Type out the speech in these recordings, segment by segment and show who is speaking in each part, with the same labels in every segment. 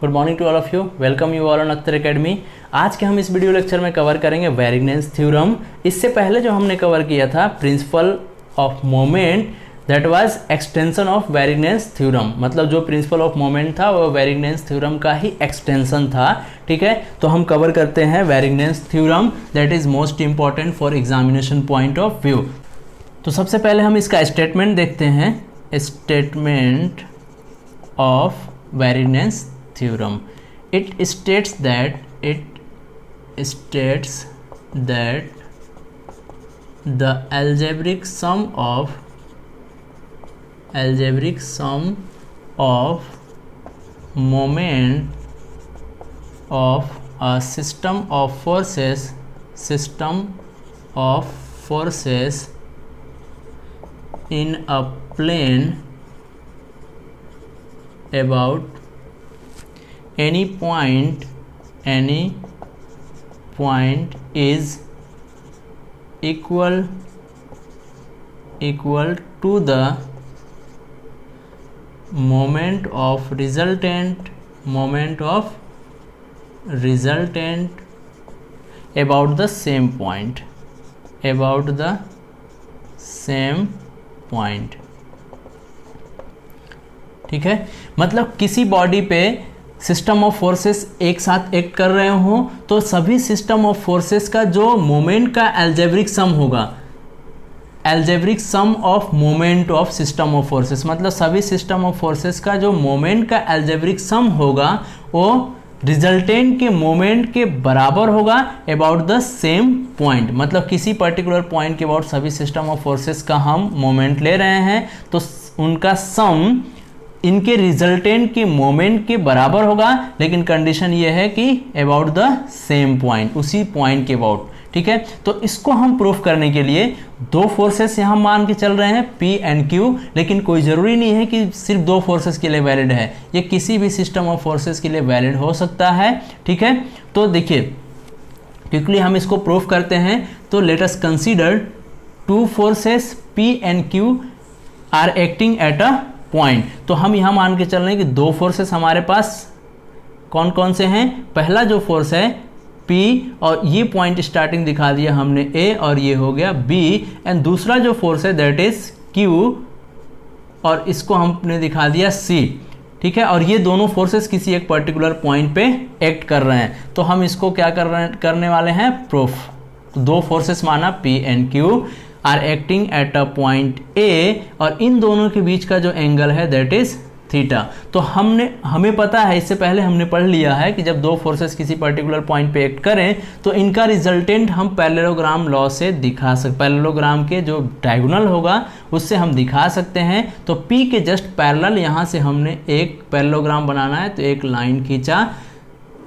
Speaker 1: Good morning to all of you, welcome you all on Akhtar academy. आज के हम इस वीडियो लेक्चर में कवर करेंगे वैरिग्नेंस थ्योरम। इससे पहले जो हमने कवर किया था principle of moment, that was extension of Varignon's theorem. मतलब जो प्रिंसिपल ऑफ मोमेंट था वो वैरिग्नेंस थ्योरम का ही एक्सटेंशन था। ठीक है, तो हम कवर करते हैं Varignon's theorem, that is most important for examination point of view. तो सबसे पहले हम इसका स्टेटमेंट देखते हैं, statement of Varignon's theorem. It states that the algebraic sum of moment of a system of forces in a plane about any point is equal to the moment of resultant about the same point ठीक है, मतलब किसी body पे system of forces एक साथ act कर रहे हों तो सभी सिस्टम ऑफ फोर्सेस का जो मोमेंट का एल्जेब्रिक सम होगा, algebraic sum of moment of system of forces, मतलब सभी सिस्टम ऑफ फोर्सेस का जो मोमेंट का एल्जेब्रिक सम होगा वो रिजल्टेंट के मोमेंट के बराबर होगा अबाउट द सेम पॉइंट। मतलब किसी पर्टिकुलर पॉइंट के अबाउट सभी सिस्टम ऑफ फोर्सेस का हम मोमेंट ले रहे हैं तो उनका सम इनके रिजल्टेंट के मोमेंट के बराबर होगा, लेकिन कंडीशन ये है कि अबाउट द सेम पॉइंट, उसी पॉइंट के अबाउट। ठीक है, तो इसको हम प्रूफ करने के लिए दो फोर्सेस यहाँ मान के चल रहे हैं P एंड Q, लेकिन कोई ज़रूरी नहीं है कि सिर्फ दो फोर्सेस के लिए वैलिड है, ये किसी भी सिस्टम ऑफ फोर्सेस के लिए वैलिड हो सकता है। ठीक है, तो देखिए क्विकली हम इसको प्रूफ करते हैं। तो let us consider two forces P and Q are acting at a point. तो हम यहाँ मान के चल रहे हैं कि दो फोर्सेस हमारे पास कौन कौन से हैं। पहला जो फोर्स है P, और ये पॉइंट स्टार्टिंग दिखा दिया हमने A, और ये हो गया B। एंड दूसरा जो फोर्स है दैट इज Q, और इसको हमने दिखा दिया C। ठीक है, और ये दोनों फोर्सेस किसी एक पर्टिकुलर पॉइंट पे एक्ट कर रहे हैं। तो हम इसको क्या करने वाले हैं, प्रूफ। तो दो फोर्सेस माना P and Q are acting at a point A, और इन दोनों के बीच का जो एंगल है दैट इज थीटा। तो हमें पता है, इससे पहले हमने पढ़ लिया है कि जब दो फोर्सेस किसी पर्टिकुलर पॉइंट पे एक्ट करें तो इनका रिजल्टेंट हम पैरेललोग्राम लॉ से दिखा सकते, पैरेललोग्राम के जो डायगोनल होगा उससे हम दिखा सकते हैं। तो P के जस्ट पैरेलल यहाँ से हमने एक पैरेललोग्राम बनाना है तो एक लाइन खींचा।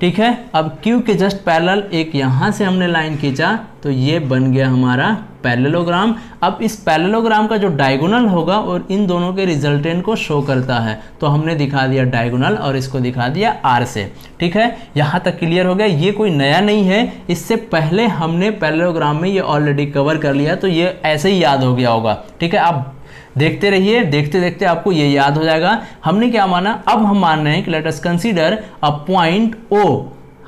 Speaker 1: ठीक है, अब Q के जस्ट पैरेलल एक यहाँ से हमने लाइन खींचा तो ये बन गया हमारा पैरेललोग्राम। अब इस पैरेललोग्राम का जो डायगोनल होगा और इन दोनों के रिजल्टेंट को शो करता है, तो हमने दिखा दिया डायगोनल और इसको दिखा दिया R से। ठीक है, यहाँ तक क्लियर हो गया। ये कोई नया नहीं है, इससे पहले हमने पैरेललोग्राम में ये ऑलरेडी कवर कर लिया, तो ये ऐसे ही याद हो गया होगा। ठीक है, आप देखते रहिए, देखते देखते आपको ये याद हो जाएगा। हमने क्या माना, अब हम मान रहे हैं कि late us consider a point O।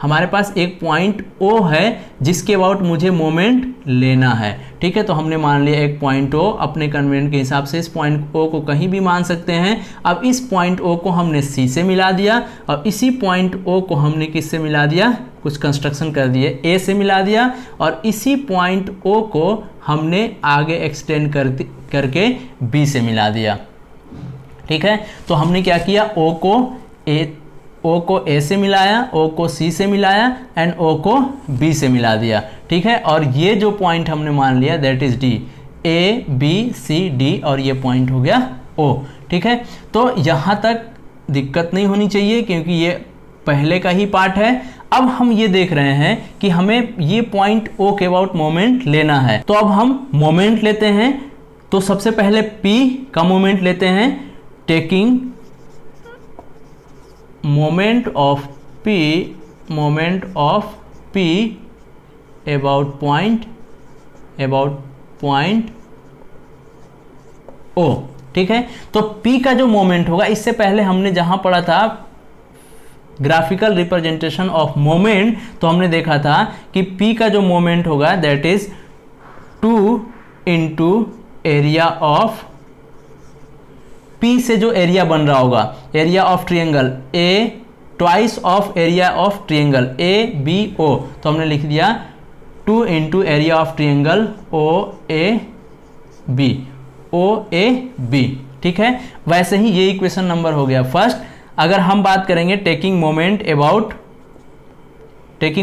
Speaker 1: हमारे पास एक पॉइंट O है जिसके अबाउट मुझे मोमेंट लेना है। ठीक है, तो हमने मान लिया एक पॉइंट O, अपने कन्वेंट के हिसाब से इस पॉइंट O को कहीं भी मान सकते हैं। अब इस पॉइंट O को हमने C से मिला दिया, और इसी पॉइंट O को हमने किससे मिला दिया, कुछ कंस्ट्रक्शन कर दिए, A से मिला दिया, और इसी पॉइंट O को हमने आगे एक्सटेंड करके B से मिला दिया। ठीक है, तो हमने क्या किया, O को A से मिलाया, O को C से मिलाया एंड O को B से मिला दिया। ठीक है, और ये जो पॉइंट हमने मान लिया that is D, A B C D, और ये पॉइंट हो गया O। ठीक है, तो यहाँ तक दिक्कत नहीं होनी चाहिए क्योंकि ये पहले का ही पार्ट है। अब हम ये देख रहे हैं कि हमें ये पॉइंट O के अबाउट मोमेंट लेना है, तो अब हम मोमेंट लेते हैं। तो सबसे पहले P का मोमेंट लेते हैं, taking moment of P about point O। ठीक है, तो P का जो मोमेंट होगा, इससे पहले हमने जहां पढ़ा था ग्राफिकल रिप्रेजेंटेशन ऑफ मोमेंट, तो हमने देखा था कि P का जो मोमेंट होगा that is 2 into area of, P से जो एरिया बन रहा होगा, area of triangle A twice of area of triangle ABO, तो हमने लिख दिया 2 into area of triangle OAB, ठीक है। वैसे ही ये इक्वेशन नंबर हो गया फर्स्ट। अगर हम बात करेंगे taking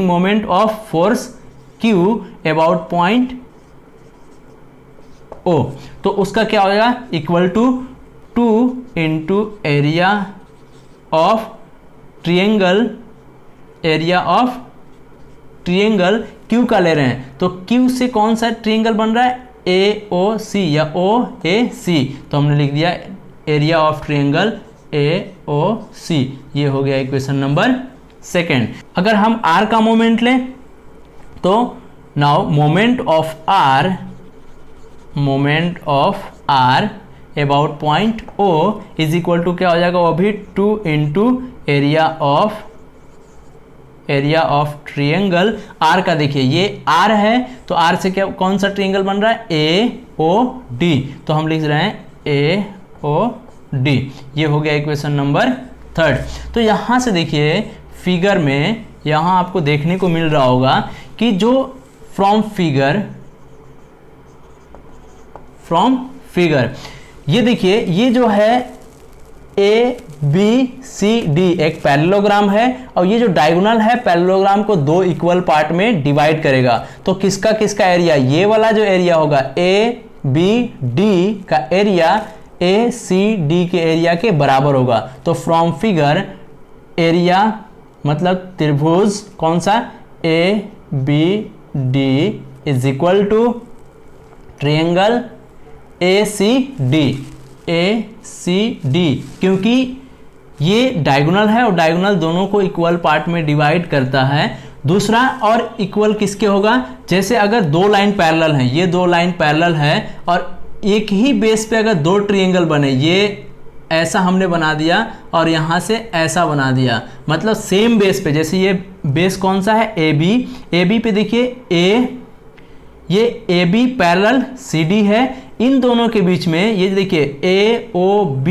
Speaker 1: moment of force Q about point O, तो उसका क्या होगा, equal to 2 into area of triangle Q का ले रहे हैं, तो Q से कौन सा ट्रिएंगल बन रहा है, AOC या OAC, तो हमने लिख दिया एरिया ऑफ ट्रिएंगल AOC। ये हो गया इक्वेशन नंबर सेकेंड। अगर हम R का मोमेंट लें तो now moment of R about point O is equal to क्या हो जाएगा, वो भी 2 into area of triangle R का। देखिए ये R है, तो R से क्या कौन सा ट्रिएंगल बन रहा है, AOD, तो हम लिख रहे हैं AOD। ये हो गया इक्वेशन नंबर थर्ड। तो यहाँ से देखिए फिगर में यहाँ आपको देखने को मिल रहा होगा कि जो फ्रॉम फिगर ये देखिए, ये जो है ABCD एक पैरेललोग्राम है, और ये जो डायगोनल है पैरेललोग्राम को 2 इक्वल पार्ट में डिवाइड करेगा। तो किसका एरिया, ये वाला जो एरिया होगा ABD का एरिया ACD के एरिया के बराबर होगा। तो फ्रॉम फिगर एरिया मतलब त्रिभुज कौन सा, ABD is equal to triangle ACD, क्योंकि ये डायगोनल है और डायगोनल दोनों को इक्वल पार्ट में डिवाइड करता है। दूसरा और इक्वल किसके होगा, जैसे अगर 2 लाइन पैरेलल हैं, ये 2 लाइन पैरेलल है और एक ही बेस पे अगर 2 ट्रायंगल बने, ये ऐसा हमने बना दिया और यहाँ से ऐसा बना दिया, मतलब सेम बेस पे, जैसे ये बेस कौन सा है AB पे देखिए ये AB पैरेलल CD है, इन दोनों के बीच में ये देखिए AOB,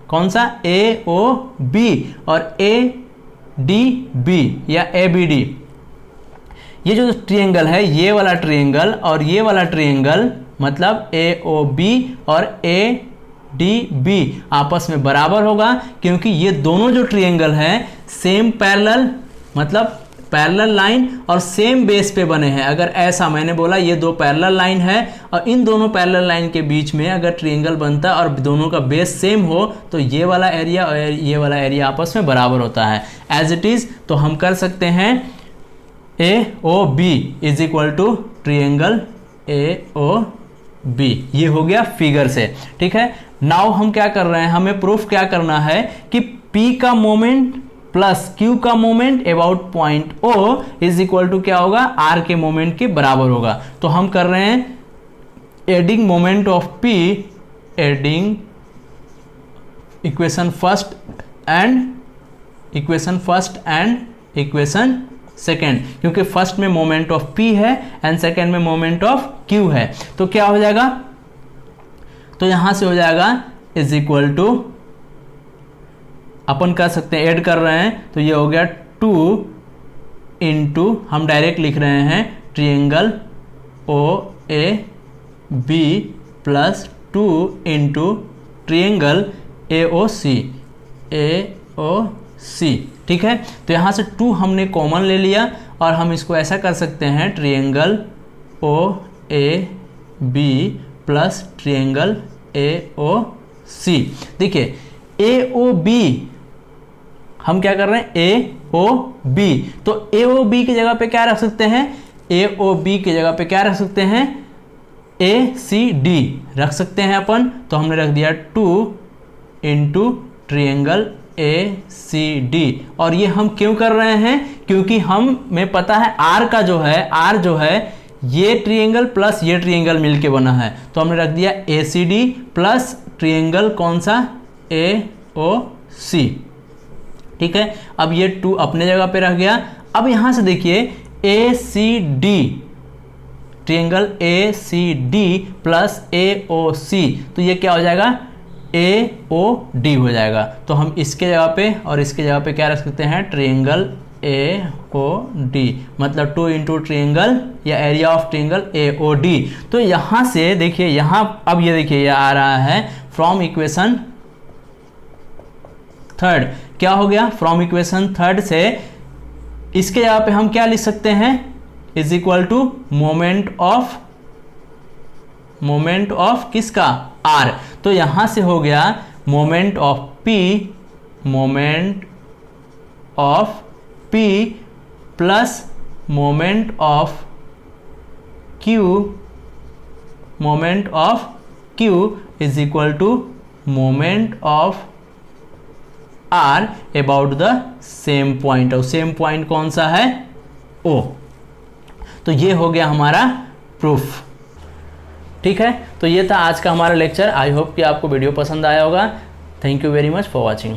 Speaker 1: कौन सा AOB और ADB या ABD, ये जो ट्रायंगल है, ये वाला ट्रायंगल और ये वाला ट्रायंगल मतलब AOB और ADB आपस में बराबर होगा, क्योंकि ये दोनों जो ट्रायंगल हैं सेम पैरेलल मतलब पैरेलल लाइन और सेम बेस पे बने हैं। अगर ऐसा मैंने बोला ये 2 पैरेलल लाइन है और इन दोनों पैरेलल लाइन के बीच में अगर ट्रायंगल बनता है और दोनों का बेस सेम हो, तो ये वाला एरिया और ये वाला एरिया आपस में बराबर होता है एज इट इज। तो हम कर सकते हैं AOB is equal to triangle AOB। ये हो गया फिगर से, ठीक है। नाउ हम क्या कर रहे हैं, हमें प्रूफ क्या करना है कि P का मोमेंट प्लस Q का moment about point O is equal to क्या होगा, R के मोमेंट के बराबर होगा। तो हम कर रहे हैं adding moment of P, adding equation first and equation second, क्योंकि फर्स्ट में मोमेंट ऑफ P है एंड सेकेंड में मोमेंट ऑफ Q है। तो क्या हो जाएगा, तो यहां से हो जाएगा इज इक्वल टू, अपन कर सकते हैं ऐड कर रहे हैं, तो ये हो गया 2 इंटू हम डायरेक्ट लिख रहे हैं triangle OAB plus 2 into triangle AOC, ठीक है। तो यहाँ से 2 हमने कॉमन ले लिया और हम इसको ऐसा कर सकते हैं triangle OAB plus triangle AOC। देखिए AOB हम क्या कर रहे हैं AOB, तो AOB की जगह पे क्या रख सकते हैं, AOB की जगह पे क्या रख सकते हैं, ACD रख सकते हैं अपन। तो हमने रख दिया 2 इंटू ट्रायंगल ACD। और ये हम क्यों कर रहे हैं, क्योंकि हमें पता है R जो है ये ट्रायंगल प्लस ये ट्रायंगल मिलके बना है, तो हमने रख दिया ACD प्लस ट्रायंगल कौन सा AOC, ठीक है, अब ये 2 अपने जगह पे रह गया। अब यहां से देखिए A C D, triangle A C D plus A O C, तो ये क्या हो जाएगा, ए ओ डी हो जाएगा। तो हम इसके जगह पे और इसके जगह पे क्या रख सकते हैं, ट्रायंगल ए ओ डी, मतलब 2 इंटू ट्रायंगल या area of triangle A O D. तो यहां से देखिए, यहां अब ये देखिए ये आ रहा है फ्रॉम इक्वेशन थर्ड, क्या हो गया, फ्रॉम इक्वेशन थर्ड से इसके जगह पे हम क्या लिख सकते हैं, is equal to moment of किसका, आर। तो यहां से हो गया moment of P plus moment of Q is equal to moment of R about the same point. और सेम पॉइंट कौन सा है, ओ। तो ये हो गया हमारा प्रूफ। ठीक है, तो ये था आज का हमारा लेक्चर। आई होप कि आपको वीडियो पसंद आया होगा। Thank you very much for watching.